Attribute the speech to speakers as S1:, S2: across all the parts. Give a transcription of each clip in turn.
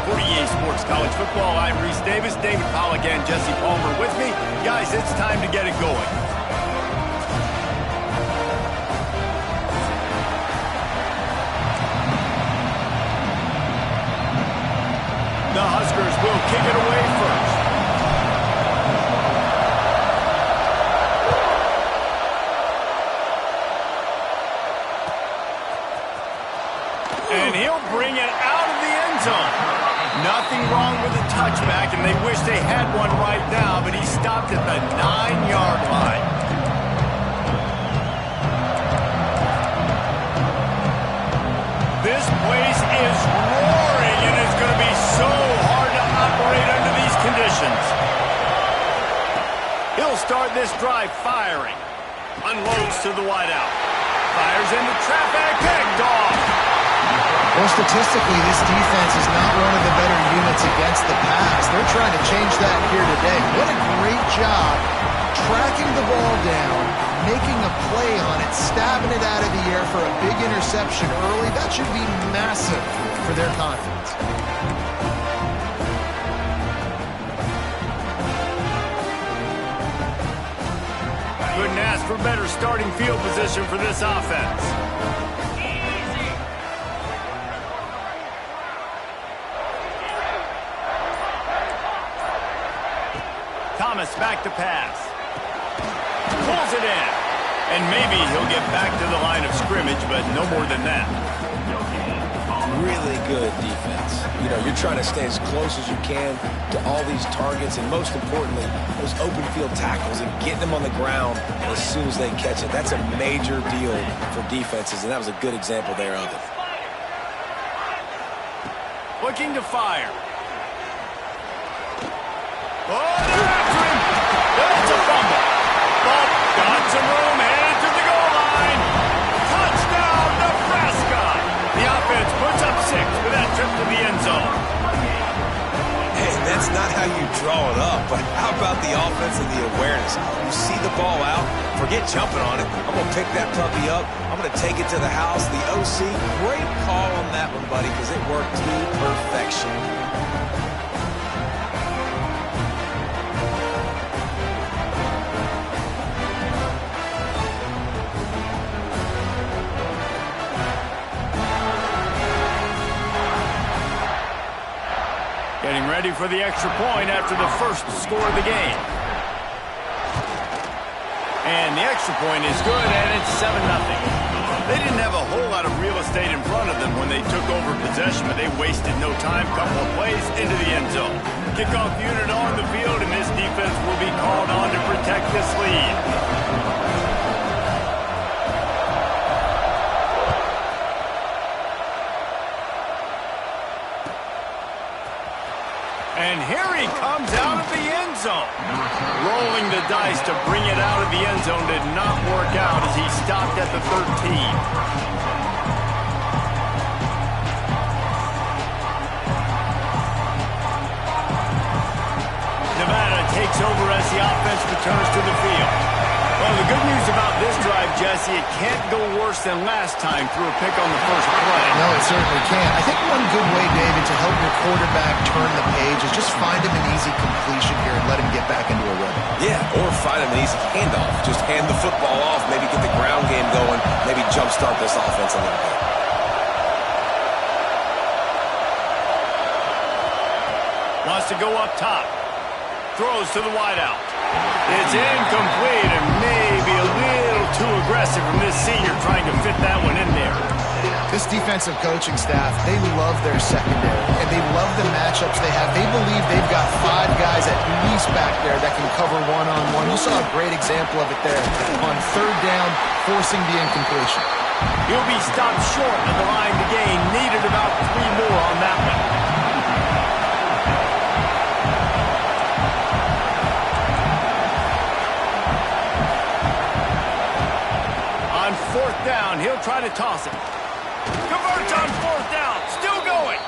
S1: For EA Sports College Football, I'm Reese Davis, David Pollack, and Jesse Palmer with me. Guys, it's time to get it going. The Huskers will kick it away first. And he'll bring it out of the end zone. Nothing wrong with the touchback, and they wish they had one right now, but he stopped at the 9-yard line. This place is roaring, and it's going to be so hard to operate under these conditions. He'll start this drive firing. Unloads to the wideout. Fires into traffic, picked off.
S2: Well, statistically, this defense is not one of the better units against the pass. They're trying to change that here today. What a great job tracking the ball down, making a play on it, stabbing it out of the air for a big interception early. That should be massive for their confidence.
S1: Couldn't ask for better starting field position for this offense. Thomas back to pass. Pulls it in. And maybe he'll get back to the line of scrimmage, but no more than that.
S3: Really good defense. You know, you're trying to stay as close as you can to all these targets, and most importantly, those open field tackles and getting them on the ground as soon as they catch it. That's a major deal for defenses, and that was a good example there of it.
S1: Looking to fire. Oh, they're after him. That's a fumble. But got some room, headed to the goal line. Touchdown, Nebraska. The offense puts up 6 with that trip to the end zone.
S3: Hey, that's not how you draw it up, but how about the offense and the awareness? You see the ball out, forget jumping on it. I'm going to pick that puppy up. I'm going to take it to the house. The OC, great call on that one, buddy, because it worked to perfection.
S1: Getting ready for the extra point after the first score of the game. And the extra point is good, and it's 7-0. They didn't have a whole lot of real estate in front of them when they took over possession, but they wasted no time. Couple of plays into the end zone. Kickoff unit on the field, and this defense will be called on to protect this lead. And here he comes out of the end zone. Rolling the dice to bring it out of the end zone did not work out as he stopped at the 13. Nevada takes over as the offense returns to the field. Well, the good news about this drive, Jesse, it can't go worse than last time through a pick on the first play.
S2: No, it certainly can't. I think one good way, David, to help your quarterback turn the page is just find him an easy completion here and let him get back into a rhythm.
S3: Yeah, or find him an easy handoff. Just hand the football off, maybe get the ground game going, maybe jumpstart this offense a little bit.
S1: Wants to go up top. Throws to the wideout. It's incomplete and maybe a little too aggressive from this senior trying to fit that one in there.
S2: This defensive coaching staff, they love their secondary, and they love the matchups they have. They believe they've got 5 guys at least back there that can cover one-on-one. You saw a great example of it there on 3rd down, forcing the incompletion.
S1: He'll be stopped short of the line to gain. Needed about 3 more on that one. On 4th down, he'll try to toss it. Converts on 4th down, still going.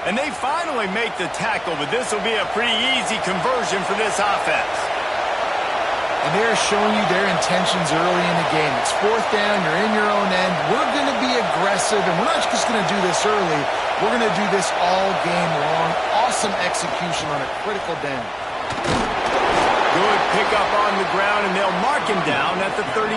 S1: And they finally make the tackle, but this will be a pretty easy conversion for this offense.
S2: And they are showing you their intentions early in the game. It's fourth down, you're in your own end. We're going to be aggressive, and we're not just going to do this early. We're going to do this all game long. Awesome execution on a critical down.
S1: Good pickup on the ground, and they'll mark him down at the 39.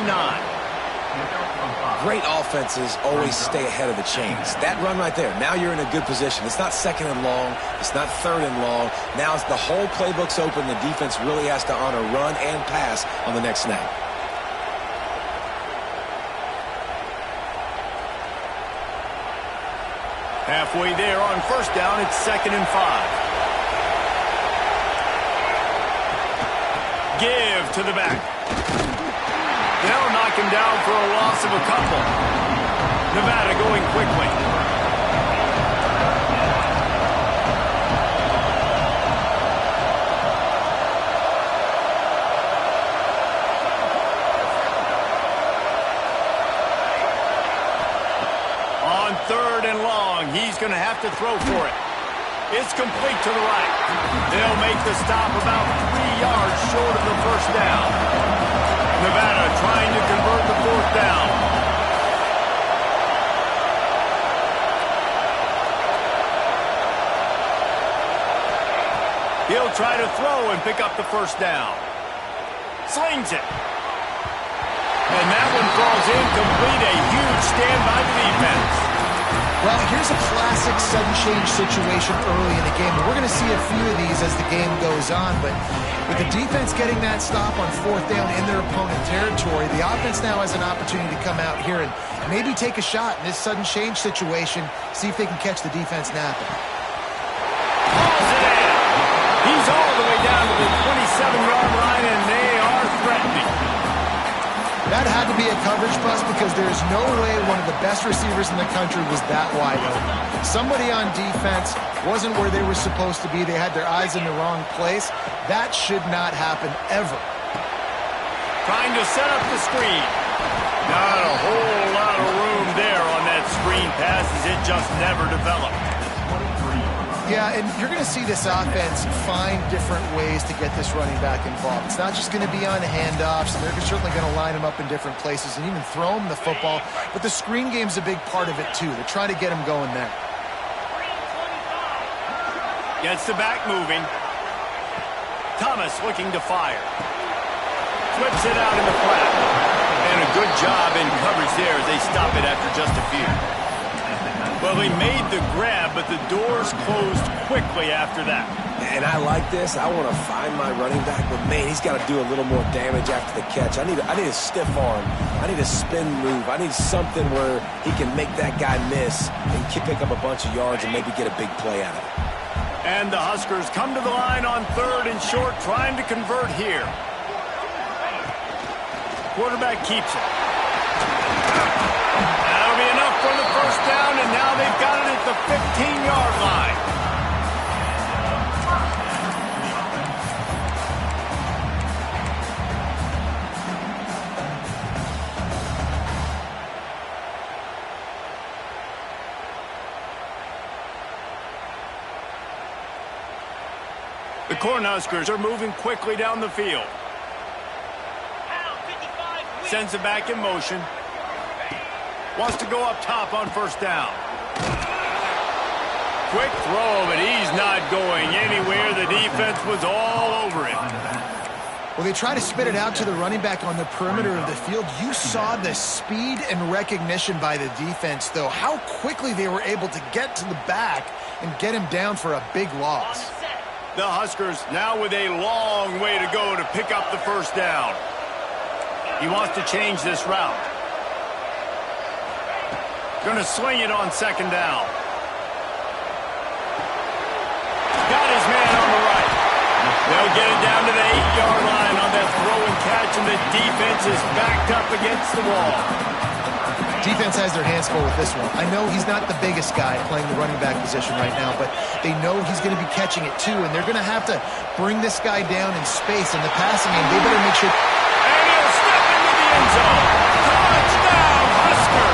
S3: Great offenses always stay ahead of the chains. That run right there, now you're in a good position. It's not second and long. It's not third and long. Now it's the whole playbook's open. The defense really has to honor run and pass on the next snap.
S1: Halfway there on first down, it's 2nd and 5. Give to the back. They'll knock him down for a loss of a couple. Nevada going quickly. On 3rd and long, he's going to have to throw for it. It's complete to the right. They'll make the stop about 3 yards short of the first down. Nevada trying to convert the 4th down. He'll try to throw and pick up the first down. Slings it. And that one falls incomplete. A huge stand by the defense.
S2: Well, here's a classic sudden change situation early in the game. And we're going to see a few of these as the game goes on. But with the defense getting that stop on 4th down in their opponent territory, the offense now has an opportunity to come out here and maybe take a shot in this sudden change situation, see if they can catch the defense napping.
S1: Calls it in. He's all the way down to the 27-yard line, and they are threatening.
S2: That had to be a coverage bust because there's no way one of the best receivers in the country was that wide open. Somebody on defense wasn't where they were supposed to be. They had their eyes in the wrong place. That should not happen ever.
S1: Trying to set up the screen. Not a whole lot of room there on that screen pass as it just never developed.
S2: Yeah, and you're going to see this offense find different ways to get this running back involved. It's not just going to be on handoffs. They're certainly going to line him up in different places and even throw him the football. But the screen game's a big part of it, too. They're trying to get him going there.
S1: Gets the back moving. Thomas looking to fire. Flips it out in the flat. And a good job in coverage there as they stop it after just a few. Well, he made the grab, but the doors closed quickly after that.
S3: And I like this. I want to find my running back, but man, he's got to do a little more damage after the catch. I need a stiff arm. I need a spin move. I need something where he can make that guy miss and pick up a bunch of yards and maybe get a big play out of it.
S1: And the Huskers come to the line on 3rd and short, trying to convert here. Quarterback keeps it. That'll be enough for the first down, and now they've got it at the 15-yard line. The Cornhuskers are moving quickly down the field. Sends it back in motion. Wants to go up top on first down. Quick throw, but he's not going anywhere. The defense was all over him.
S2: Well, they try to spit it out to the running back on the perimeter of the field. You saw the speed and recognition by the defense, though. How quickly they were able to get to the back and get him down for a big loss.
S1: The Huskers now with a long way to go to pick up the first down. He wants to change this route. Going to swing it on 2nd down. Got his man on the right. They'll get it down to the 8-yard line on that throw and catch, and the defense is backed up against the wall.
S2: Defense has their hands full with this one. I know he's not the biggest guy playing the running back position right now, but they know he's going to be catching it too, and they're going to have to bring this guy down in space. In the passing game, they better make sure.
S1: And he'll step into the end zone. Touchdown, Husker!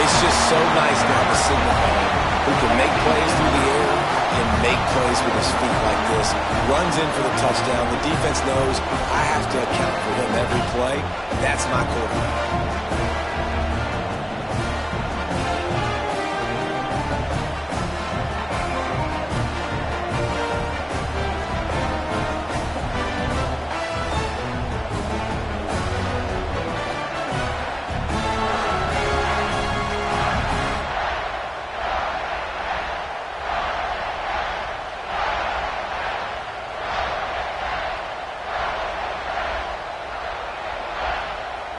S3: It's just so nice to have a signal guy who can make plays through the air, and make plays with his feet like this. Runs in for the touchdown. The defense knows I have to account for him every play. That's my quarterback.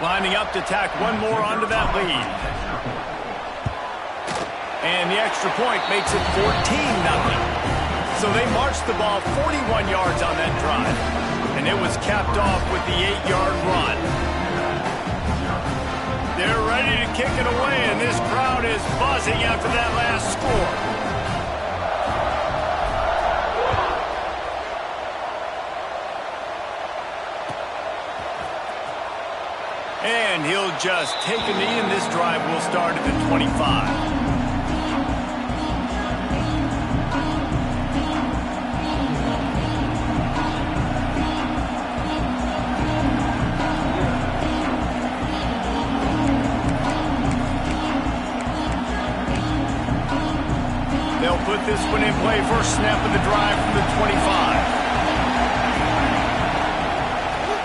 S1: Lining up to tack one more onto that lead. And the extra point makes it 14-0. So they marched the ball 41 yards on that drive. And it was capped off with the 8-yard run. They're ready to kick it away, and this crowd is buzzing after that last score. And he'll just take a knee, and this drive will start at the 25. They'll put this one in play. First snap of the drive from the 25.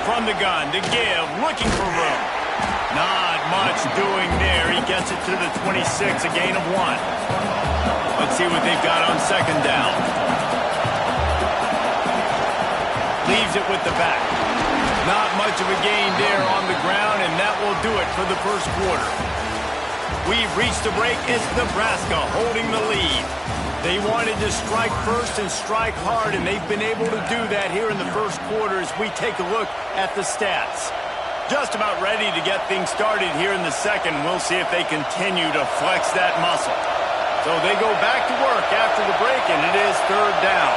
S1: From the gun to give, looking for room. Not much doing there. He gets it to the 26, a gain of 1. Let's see what they've got on second down. Leaves it with the back. Not much of a gain there on the ground, and that will do it for the first quarter. We've reached a break. It's Nebraska holding the lead. They wanted to strike first and strike hard, and they've been able to do that here in the first quarter as we take a look at the stats. Just about ready to get things started here in the second. We'll see if they continue to flex that muscle. So they go back to work after the break, and it is third down.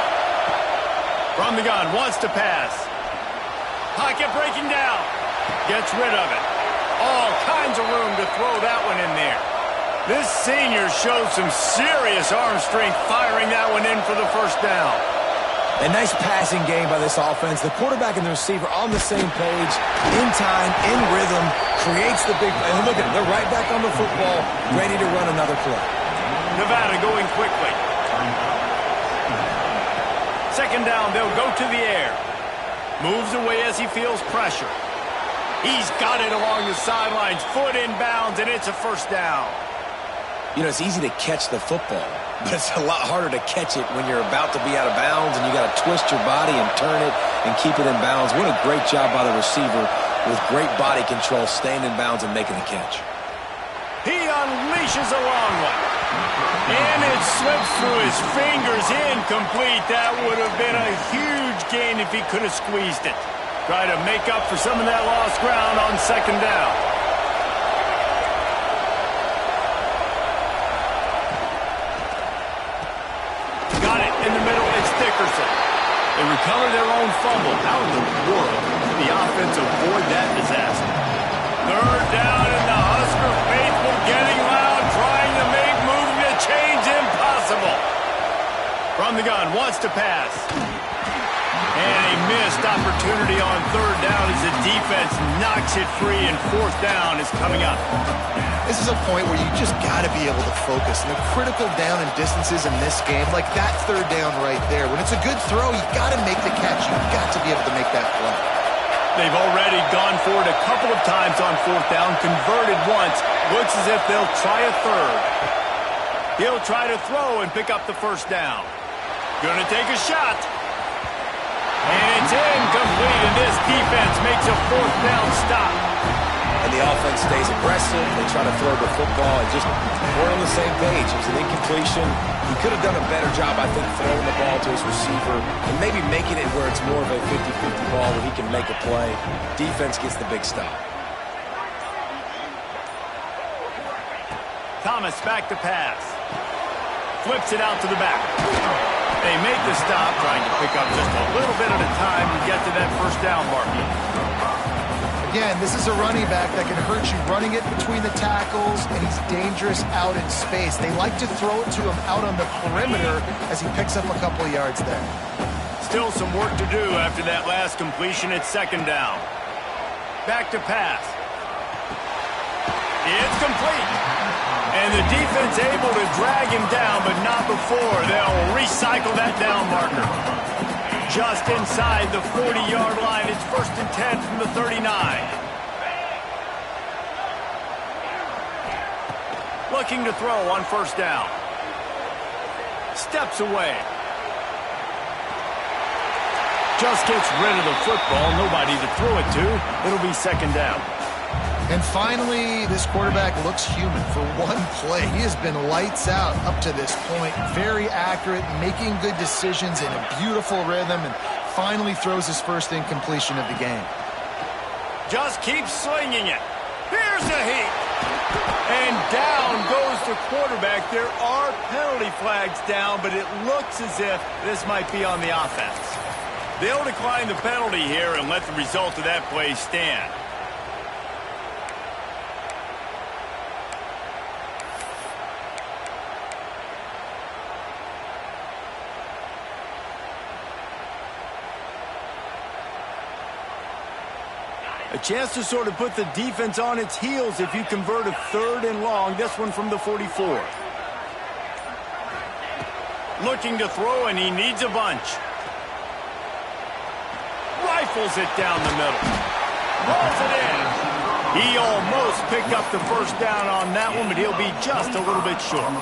S1: From the gun, wants to pass. Pocket breaking down. Gets rid of it. All kinds of room to throw that one in there. This senior showed some serious arm strength firing that one in for the first down.
S3: A nice passing game by this offense. The quarterback and the receiver on the same page, in time, in rhythm, creates the big play. And look at them, they're right back on the football, ready to run another play.
S1: Nevada going quickly. Second down, they'll go to the air. Moves away as he feels pressure. He's got it along the sidelines, foot in bounds, and it's a first down.
S3: You know, it's easy to catch the football, but it's a lot harder to catch it when you're about to be out of bounds and you got to twist your body and turn it and keep it in bounds. What a great job by the receiver with great body control, staying in bounds and making the catch.
S1: He unleashes a long one. And it slips through his fingers, incomplete. That would have been a huge gain if he could have squeezed it. Try to make up for some of that lost ground on second down. They recover their own fumble. How in the world did the offense avoid that disaster? Third down, and the Husker faithful getting loud, trying to make moving the change impossible. From the gun, wants to pass. And a missed opportunity on third down as the defense knocks it free, and fourth down is coming up.
S2: This is a point where you just got to be able to focus. And the critical down and distances in this game, like that third down right there, when it's a good throw, you got to make the catch. You've got to be able to make that play.
S1: They've already gone for it a couple of times on fourth down, converted once. Looks as if they'll try a third. He'll try to throw and pick up the first down. Gonna take a shot. And it's incomplete, and this defense makes a fourth down stop.
S3: And the offense stays aggressive. They try to throw the football, and just we're on the same page. It was an incompletion. He could have done a better job, I think, throwing the ball to his receiver and maybe making it where it's more of a 50-50 ball where he can make a play. Defense gets the big stop.
S1: Thomas back to pass. Flips it out to the back. They make the stop, trying to pick up just a little bit at a time to get to that first down marker.
S2: Again, this is a running back that can hurt you running it between the tackles, and he's dangerous out in space. They like to throw it to him out on the perimeter as he picks up a couple of yards there.
S1: Still some work to do after that last completion at second down. Back to pass. It's complete. And the defense able to drag him down, but not before they'll recycle that down marker. Just inside the 40-yard line. It's 1st and 10 from the 39. Looking to throw on 1st down. Steps away. Just gets rid of the football. Nobody to throw it to. It'll be 2nd down.
S2: And finally, this quarterback looks human for one play. He has been lights out up to this point. Very accurate, making good decisions in a beautiful rhythm, and finally throws his first incompletion of the game.
S1: Just keeps swinging it. Here's a heat. And down goes the quarterback. There are penalty flags down, but it looks as if this might be on the offense. They'll decline the penalty here and let the result of that play stand. A chance to sort of put the defense on its heels if you convert a 3rd and long. This one from the 44. Looking to throw, and he needs a bunch. Rifles it down the middle. Rolls it in. He almost picked up the 1st down on that one, but he'll be just a little bit short.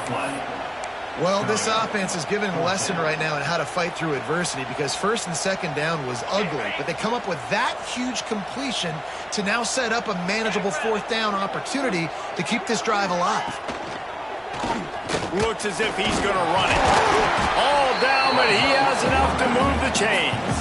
S2: Well, this offense is giving a lesson right now on how to fight through adversity, because 1st and 2nd down was ugly, but they come up with that huge completion to now set up a manageable 4th down opportunity to keep this drive alive.
S1: Looks as if he's going to run it. All down, but he has enough to move the chains.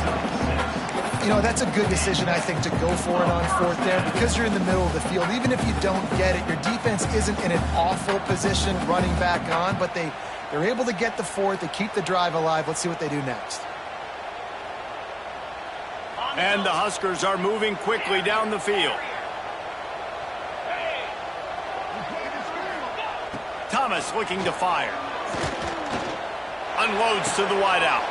S2: You know, that's a good decision, I think, to go for it on 4th down because you're in the middle of the field. Even if you don't get it, your defense isn't in an awful position running back on, but they're able to get the 4th, to keep the drive alive. Let's see what they do next.
S1: And the Huskers are moving quickly down the field. Thomas looking to fire. Unloads to the wideout.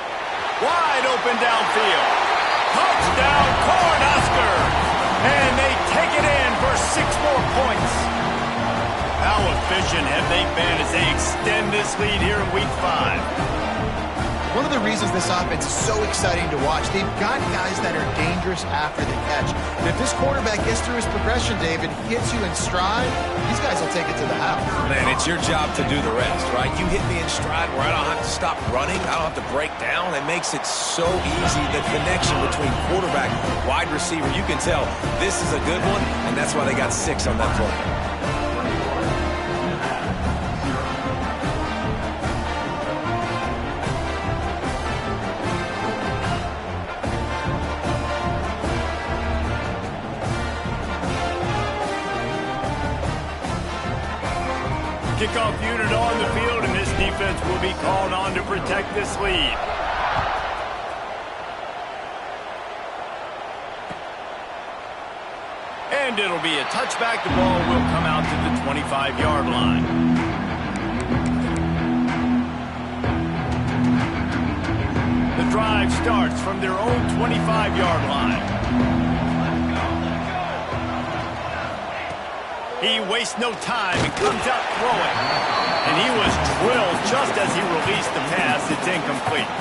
S1: Wide open downfield. Touchdown, Cornhuskers! And they take it in for 6 more points. How efficient have they been as they extend this lead here in Week 5?
S2: One of the reasons this offense is so exciting to watch, they've got guys that are dangerous after the catch. And if this quarterback gets through his progression, David, hits you in stride, these guys will take it to the house.
S3: Man, it's your job to do the rest, right? You hit me in stride where I don't have to stop running. I don't have to break down. It makes it so easy, the connection between quarterback and wide receiver. You can tell this is a good one, and that's why they got 6 on that play.
S1: Kickoff unit on the field, and this defense will be called on to protect this lead. And it'll be a touchback. The ball will come out to the 25-yard line. The drive starts from their own 25-yard line. He wastes no time and comes out throwing. And he was drilled just as he released the pass. It's incomplete.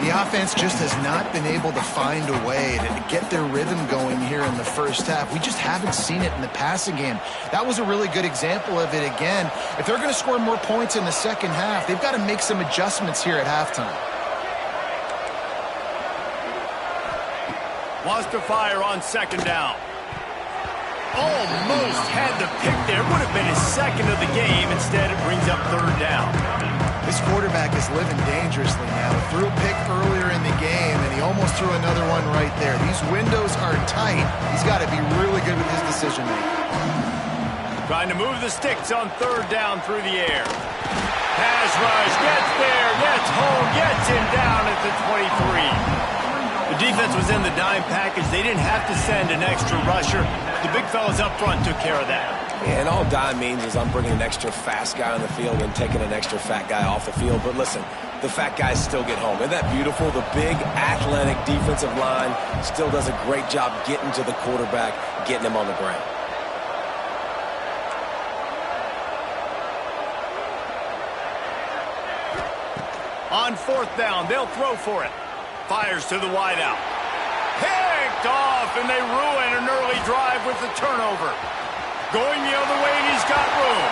S2: The offense just has not been able to find a way to get their rhythm going here in the first half. We just haven't seen it in the passing game. That was a really good example of it again. If they're going to score more points in the second half, they've got to make some adjustments here at halftime.
S1: Wants to fire on 2nd down. Almost had the pick there. Would have been his 2nd of the game. Instead, it brings up 3rd down.
S2: This quarterback is living dangerously now. Threw a pick earlier in the game, and he almost threw another one right there. These windows are tight. He's got to be really good with his decision-making.
S1: Trying to move the sticks on 3rd down through the air. Pass rush, gets there, gets home, gets him down at the 23. The defense defense was in the dime package. They didn't have to send an extra rusher. The big fellas up front took care of that.
S3: Yeah, and all dime means is I'm bringing an extra fast guy on the field and taking an extra fat guy off the field. But listen, the fat guys still get home. Isn't that beautiful? The big, athletic defensive line still does a great job getting to the quarterback, getting him on the ground.
S1: On fourth down, they'll throw for it. Fires to the wideout. Picked off, and they ruin an early drive with the turnover. Going the other way, and he's got room.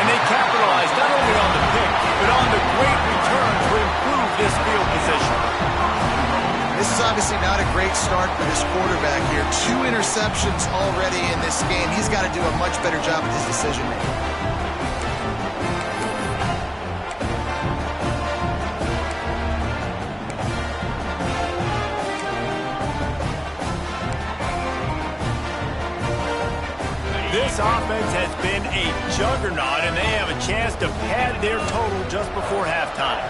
S1: And they capitalize not only on the pick, but on the great return to improve this field position.
S2: This is obviously not a great start for this quarterback here. 2 interceptions already in this game. He's got to do a much better job with his decision-making.
S1: This offense has been a juggernaut, and they have a chance to pad their total just before halftime.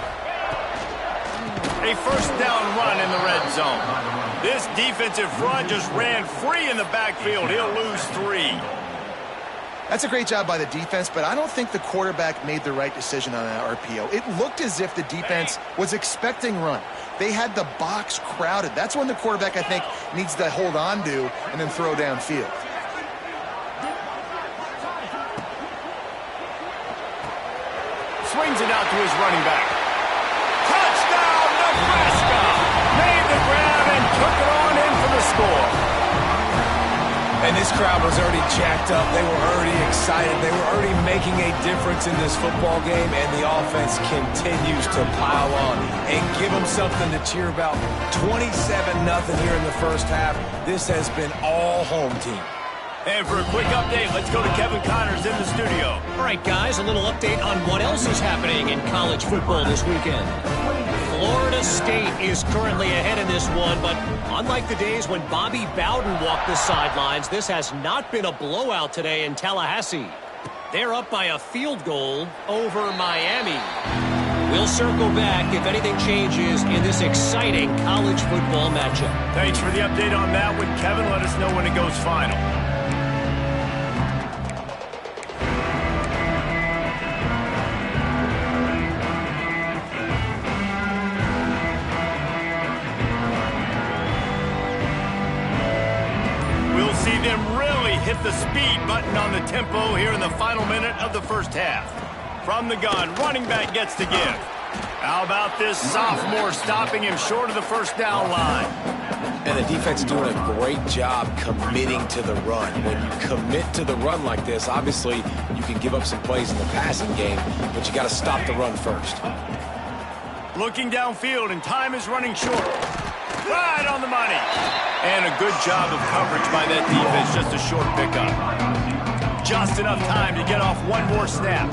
S1: A first down run in the red zone. This defensive front just ran free in the backfield. He'll lose 3.
S2: That's a great job by the defense, but I don't think the quarterback made the right decision on that RPO. It looked as if the defense was expecting run. They had the box crowded. That's when the quarterback, I think, needs to hold on to and then throw downfield.
S1: Swings it out to his running back. Touchdown, Nebraska! Made the grab and took it on in for the score.
S3: And this crowd was already jacked up. They were already excited. They were already making a difference in this football game, and the offense continues to pile on and give them something to cheer about. 27-0 here in the first half. This has been all home team.
S1: And for a quick update, let's go to Kevin Connors in the studio.
S4: All right, guys, a little update on what else is happening in college football this weekend. Florida State is currently ahead in this one, but unlike the days when Bobby Bowden walked the sidelines, this has not been a blowout today in Tallahassee. They're up by a field goal over Miami. We'll circle back if anything changes in this exciting college football matchup.
S1: Thanks for the update on that one, Kevin. Let us know when it goes final. Them really hit the speed button on the tempo here in the final minute of the first half. From the gun, running back gets to give. How about this sophomore stopping him short of the first down line?
S3: And the defense doing a great job committing to the run. When you commit to the run like this, obviously you can give up some plays in the passing game, but you got to stop the run first.
S1: Looking downfield, and time is running short. Right on the money. And a good job of coverage by that defense. Just a short pickup. Just enough time to get off one more snap.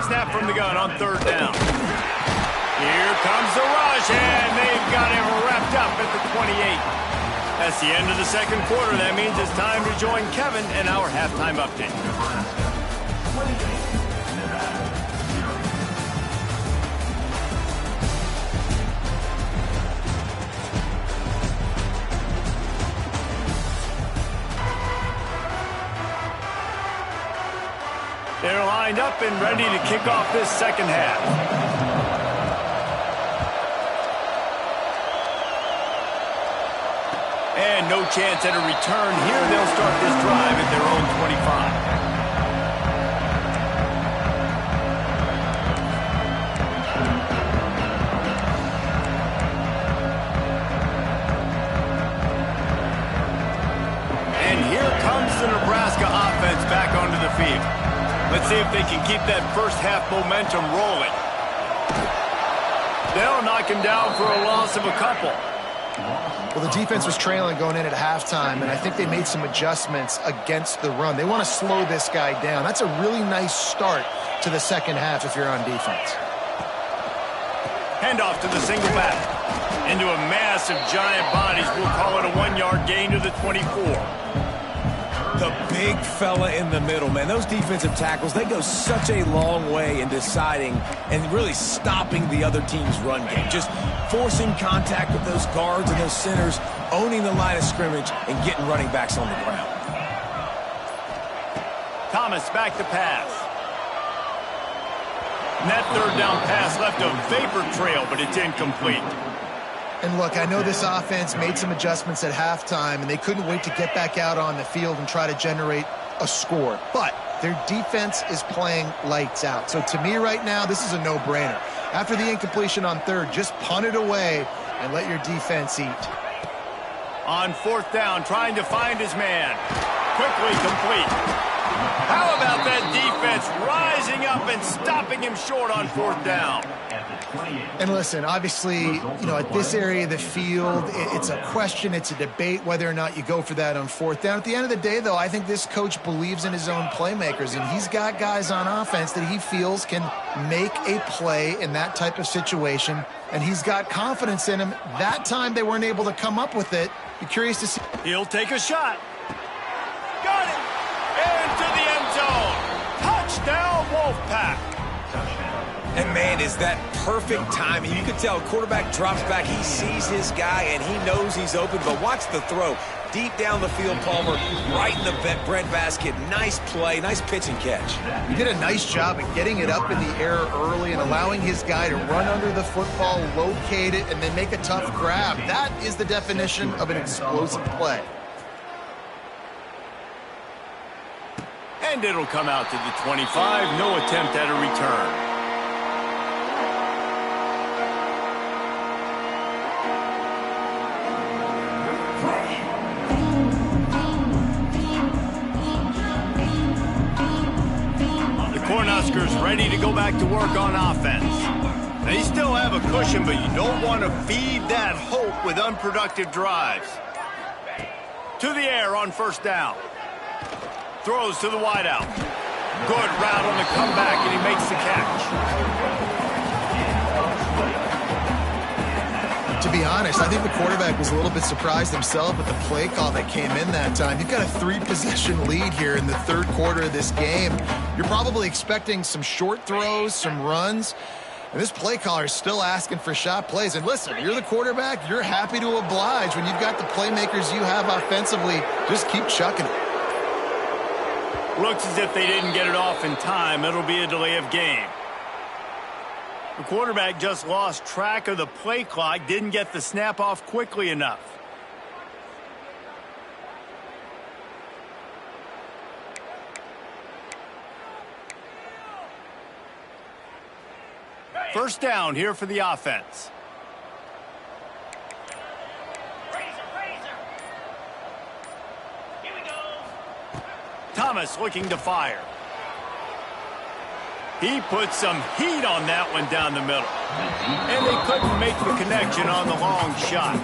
S1: Snap from the gun on third down. Here comes the rush, and they've got him wrapped up at the 28. That's the end of the second quarter. That means it's time to join Kevin in our halftime update. They're lined up and ready to kick off this second half. And no chance at a return here. They'll start this drive at their own 25. And here comes the Nebraska offense back onto the field. Let's see if they can keep that first half momentum rolling. They'll knock him down for a loss of a couple.
S2: Well, the defense was trailing going in at halftime, and I think they made some adjustments against the run. They want to slow this guy down. That's a really nice start to the second half if you're on defense.
S1: Handoff to the single back. Into a mass of giant bodies. We'll call it a 1-yard gain to the 24.
S3: The big fella in the middle, man. Those defensive tackles, they go such a long way in deciding and really stopping the other team's run game. Just forcing contact with those guards and those centers, owning the line of scrimmage, and getting running backs on the ground.
S1: Thomas back to pass. And that third down pass left a vapor trail, but it's incomplete.
S2: And look, I know this offense made some adjustments at halftime, and they couldn't wait to get back out on the field and try to generate a score. But their defense is playing lights out. So to me right now, this is a no-brainer. After the incompletion on third, just punt it away and let your defense eat.
S1: On fourth down, trying to find his man. Quickly complete. How about that defense rising up and stopping him short on fourth down?
S2: And listen, obviously, at this area of the field, it's a question, it's a debate whether or not you go for that on fourth down. At the end of the day, though, I think this coach believes in his own playmakers, and he's got guys on offense that he feels can make a play in that type of situation, and he's got confidence in him. That time they weren't able to come up with it. Be curious to see.
S1: He'll take a shot. Got it! Into the end zone. Touchdown, Wolfpack.
S3: And, man, is that perfect timing. You can tell quarterback drops back. He sees his guy, and he knows he's open. But watch the throw. Deep down the field, Palmer, right in the breadbasket. Nice play, nice pitch and catch.
S2: He did a nice job of getting it up in the air early and allowing his guy to run under the football, locate it, and then make a tough grab. That is the definition of an explosive play.
S1: And it'll come out to the 25. No attempt at a return. Cornhuskers ready to go back to work on offense. They still have a cushion, but you don't want to feed that hope with unproductive drives. To the air on first down. Throws to the wideout. Good route on the comeback, and he makes the catch.
S2: To be honest, I think the quarterback was a little bit surprised himself at the play call that came in that time. You've got a 3-possession lead here in the third quarter of this game. You're probably expecting some short throws, some runs, and this play caller is still asking for shot plays. And listen, you're the quarterback. You're happy to oblige. When you've got the playmakers you have offensively, just keep chucking it.
S1: Looks as if they didn't get it off in time. It'll be a delay of game. The quarterback just lost track of the play clock, didn't get the snap off quickly enough. First down here for the offense. Here we go. Thomas looking to fire. He put some heat on that one down the middle. And they couldn't make the connection on the long shot.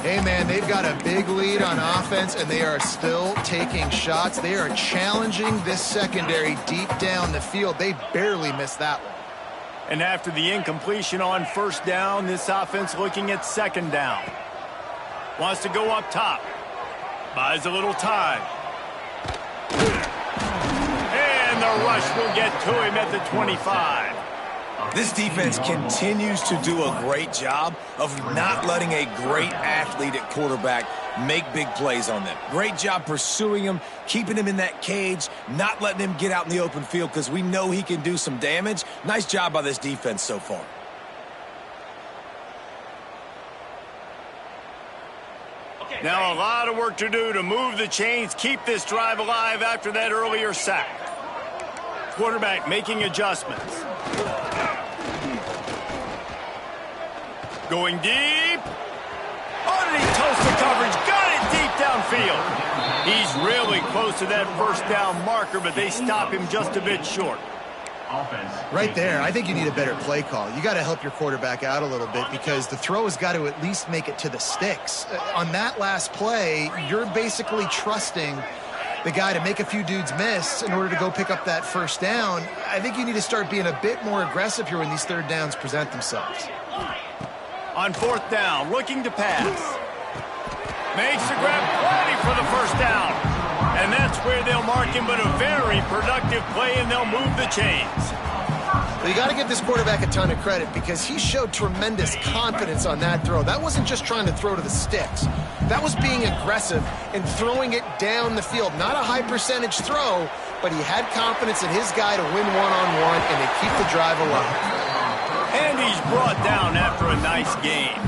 S2: Hey, man, they've got a big lead on offense, and they are still taking shots. They are challenging this secondary deep down the field. They barely missed that one.
S1: And after the incompletion on first down, this offense looking at second down. Wants to go up top. Buys a little time. And the rush will get to him at the 25.
S3: This defense continues to do a great job of not letting a great athlete at quarterback make big plays on them. Great job pursuing him, keeping him in that cage, not letting him get out in the open field because we know he can do some damage. Nice job by this defense so far.
S1: Now a lot of work to do to move the chains, keep this drive alive after that earlier sack. Quarterback making adjustments. Going deep. Underneath toast the coverage. Got it deep downfield. He's really close to that first down marker, but they stop him just a bit short.
S2: Right there, I think you need a better play call. You got to help your quarterback out a little bit because the throw has got to at least make it to the sticks. On that last play, you're basically trusting the guy to make a few dudes miss in order to go pick up that first down. I think you need to start being a bit more aggressive here when these third downs present themselves.
S1: On fourth down, looking to pass. Makes the grab, ready for the first down. And that's where they'll mark him, but a very productive play, and they'll move the chains.
S2: Well, you got to give this quarterback a ton of credit because he showed tremendous confidence on that throw. That wasn't just trying to throw to the sticks. That was being aggressive and throwing it down the field. Not a high percentage throw, but he had confidence in his guy to win one-on-one and to keep the drive alive.
S1: And he's brought down after a nice game.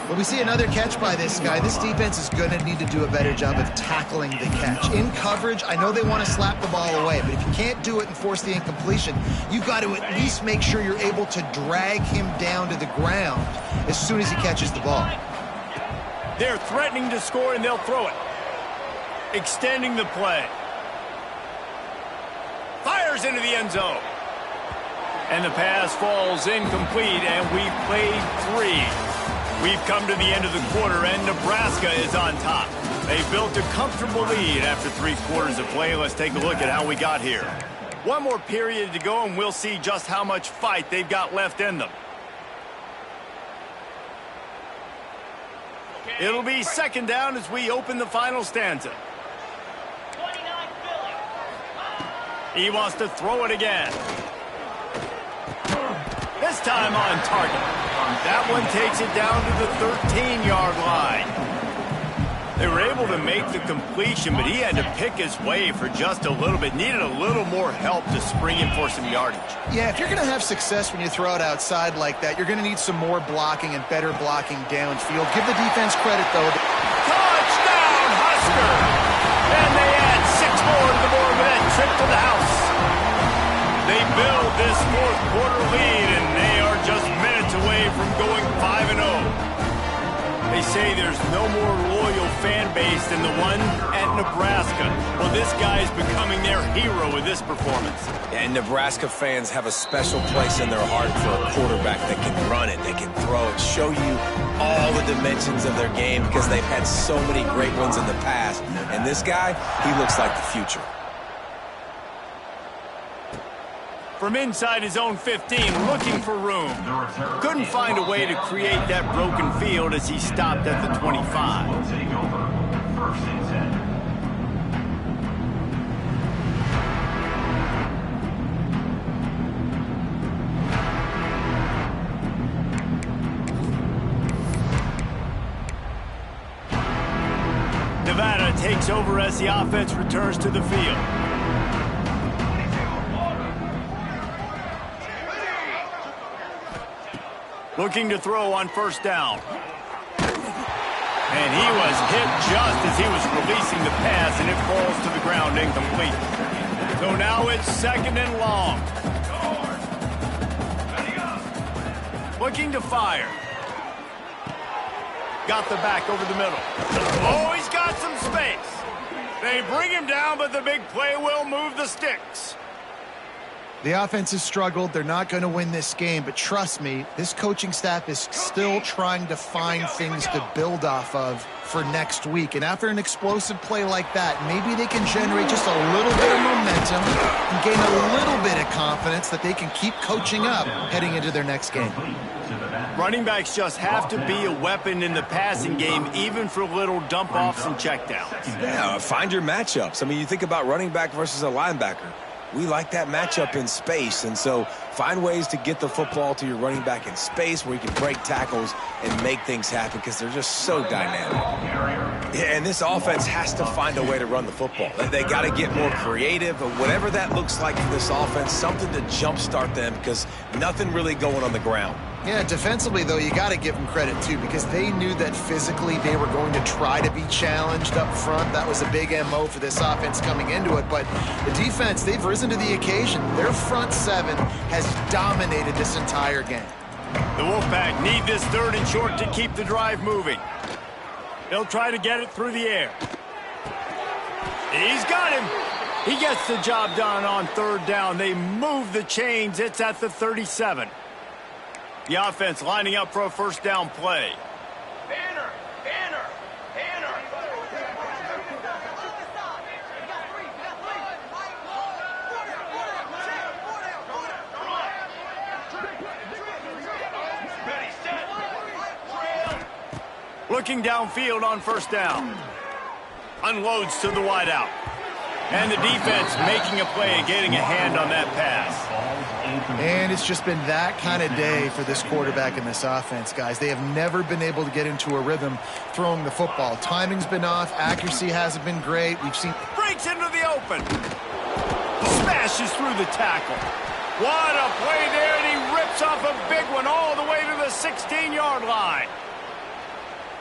S2: When we see another catch by this guy, this defense is going to need to do a better job of tackling the catch. In coverage, I know they want to slap the ball away, but if you can't do it and force the incompletion, you've got to at least make sure you're able to drag him down to the ground as soon as he catches the ball.
S1: They're threatening to score, and they'll throw it. Extending the play. Fires into the end zone. And the pass falls incomplete, and we've played 3. We've come to the end of the quarter, and Nebraska is on top. They've built a comfortable lead after 3 quarters of play. Let's take a look at how we got here. One more period to go, and we'll see just how much fight they've got left in them. It'll be second down as we open the final stanza. He wants to throw it again. This time on target. That one takes it down to the 13-yard line. They were able to make the completion, but he had to pick his way for just a little bit. Needed a little more help to spring him for some yardage.
S2: Yeah, if you're going to have success when you throw it outside like that, you're going to need some more blocking and better blocking downfield. Give the defense credit, though.
S1: Touchdown, Husker! And they add 6 more to the board with that trip to the house. They build this 4th quarter lead, and they are just minutes away from going 5-0. They say there's no more loyal fan base than the one at Nebraska. Well, this guy's becoming their hero with this performance.
S3: And Nebraska fans have a special place in their heart for a quarterback that can run it, they can throw it, show you all the dimensions of their game because they've had so many great ones in the past. And this guy, he looks like the future.
S1: From inside his own 15, looking for room. Couldn't find a way to create that broken field as he stopped at the 25. Nevada takes over as the offense returns to the field. Looking to throw on first down. And he was hit just as he was releasing the pass, and it falls to the ground incomplete. So now it's second and long. Looking to fire. Got the back over the middle. Oh, he's got some space. They bring him down, but the big play will move the sticks.
S2: The offense has struggled. They're not going to win this game, but trust me, this coaching staff is still trying to find things to build off of for next week. And after an explosive play like that, maybe they can generate just a little bit of momentum and gain a little bit of confidence that they can keep coaching up heading into their next game.
S1: Running backs just have to be a weapon in the passing game, even for little dump-offs and checkdowns.
S3: Yeah, find your matchups. I mean, you think about running back versus a linebacker. We like that matchup in space, and so find ways to get the football to your running back in space where you can break tackles and make things happen because they're just so dynamic. Yeah, and this offense has to find a way to run the football. They got to get more creative, but whatever that looks like for this offense, something to jumpstart them because nothing really going on the ground.
S2: Yeah, defensively, though, you got to give them credit, too, because they knew that physically they were going to try to be challenged up front. That was a big MO for this offense coming into it. But the defense, they've risen to the occasion. Their front 7 has dominated this entire game.
S1: The Wolfpack need this 3rd and short to keep the drive moving. They'll try to get it through the air. He's got him. He gets the job done on 3rd down. They move the chains. It's at the 37. The offense lining up for a first down play.
S5: Banner!
S1: Looking downfield on first down. Unloads to the wideout. And the defense making a play and getting a hand on that pass.
S2: And it's just been that kind of day for this quarterback and this offense, guys. They have never been able to get into a rhythm throwing the football. Timing's been off. Accuracy hasn't been great. We've seen...
S1: Breaks into the open. Smashes through the tackle. What a play there, and he rips off a big one all the way to the 16-yard line.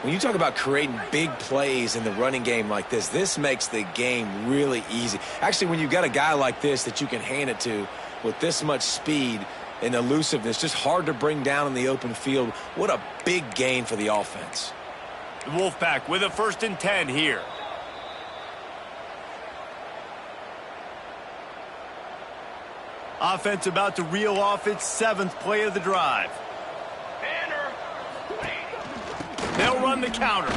S3: When you talk about creating big plays in the running game like this makes the game really easy. Actually, when you've got a guy like this that you can hand it to with this much speed and elusiveness, just hard to bring down in the open field, what a big gain for the offense.
S1: The Wolfpack with a 1st and 10 here. Offense about to reel off its 7th play of the drive. They'll run the counter.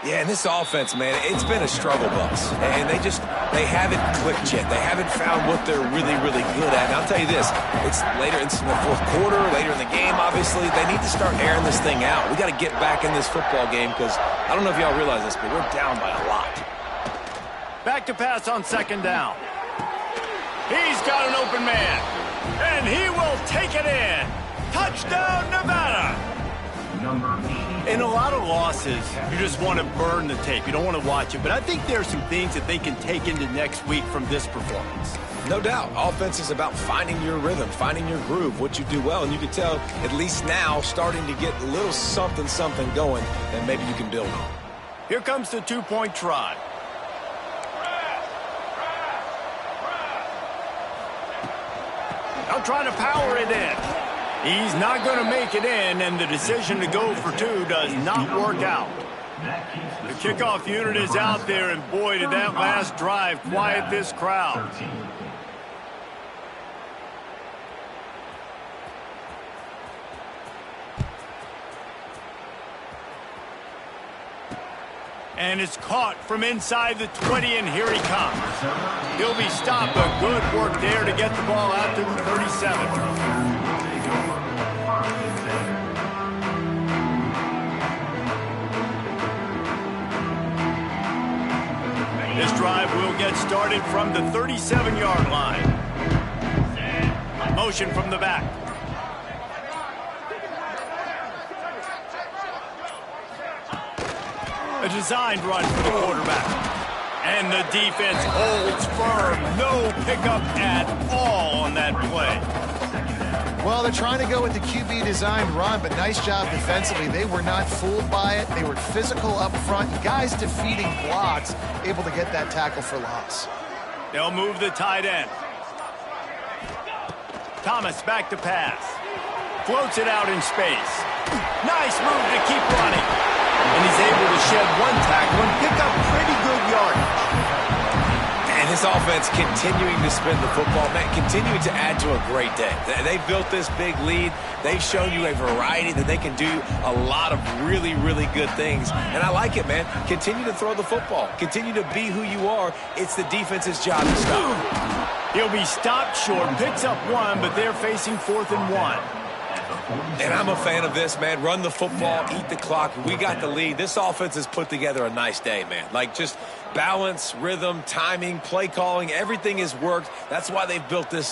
S3: Yeah, and this offense, man, it's been a struggle bus. And they haven't clicked yet. They haven't found what they're really, really good at. And I'll tell you this, it's later in the 4th quarter, later in the game, obviously. They need to start airing this thing out. We got to get back in this football game because I don't know if y'all realize this, but we're down by a lot.
S1: Back to pass on 2nd down. He's got an open man, and he will take it in. Touchdown, Nevada. In a lot of losses, you just want to burn the tape. You don't want to watch it. But I think there are some things that they can take into next week from this performance.
S3: No doubt. Offense is about finding your rhythm, finding your groove, what you do well. And you can tell, at least now, starting to get a little something going that maybe you can build on.
S1: Here comes the 2-point try. Now trying to power it in. He's not going to make it in, and the decision to go for 2 does not work out. The kickoff unit is out there, and boy, did that last drive quiet this crowd. And it's caught from inside the 20, and here he comes. He'll be stopped, but good work there to get the ball out to the 37. This drive will get started from the 37-yard line. Motion from the back. A designed run for the quarterback. And the defense holds firm. No pickup at all on that play.
S2: Well, they're trying to go with the QB designed run, but nice job defensively. They were not fooled by it. They were physical up front. Guys defeating blocks, able to get that tackle for loss.
S1: They'll move the tight end. Thomas back to pass. Floats it out in space. Nice move to keep running. And he's able to shed 1 tackle and pick up pretty good yardage.
S3: And this offense continuing to spin the football, man, continuing to add to a great day. They've built this big lead. They've shown you a variety that they can do a lot of really, really good things. And I like it, man. Continue to throw the football. Continue to be who you are. It's the defense's job to stop.
S1: He'll be stopped short, picks up 1, but they're facing 4th and 1.
S3: And I'm a fan of this, man. Run the football, eat the clock. We got the lead. This offense has put together a nice day, man. Like, just balance, rhythm, timing, play calling, everything has worked. That's why they've built this lead.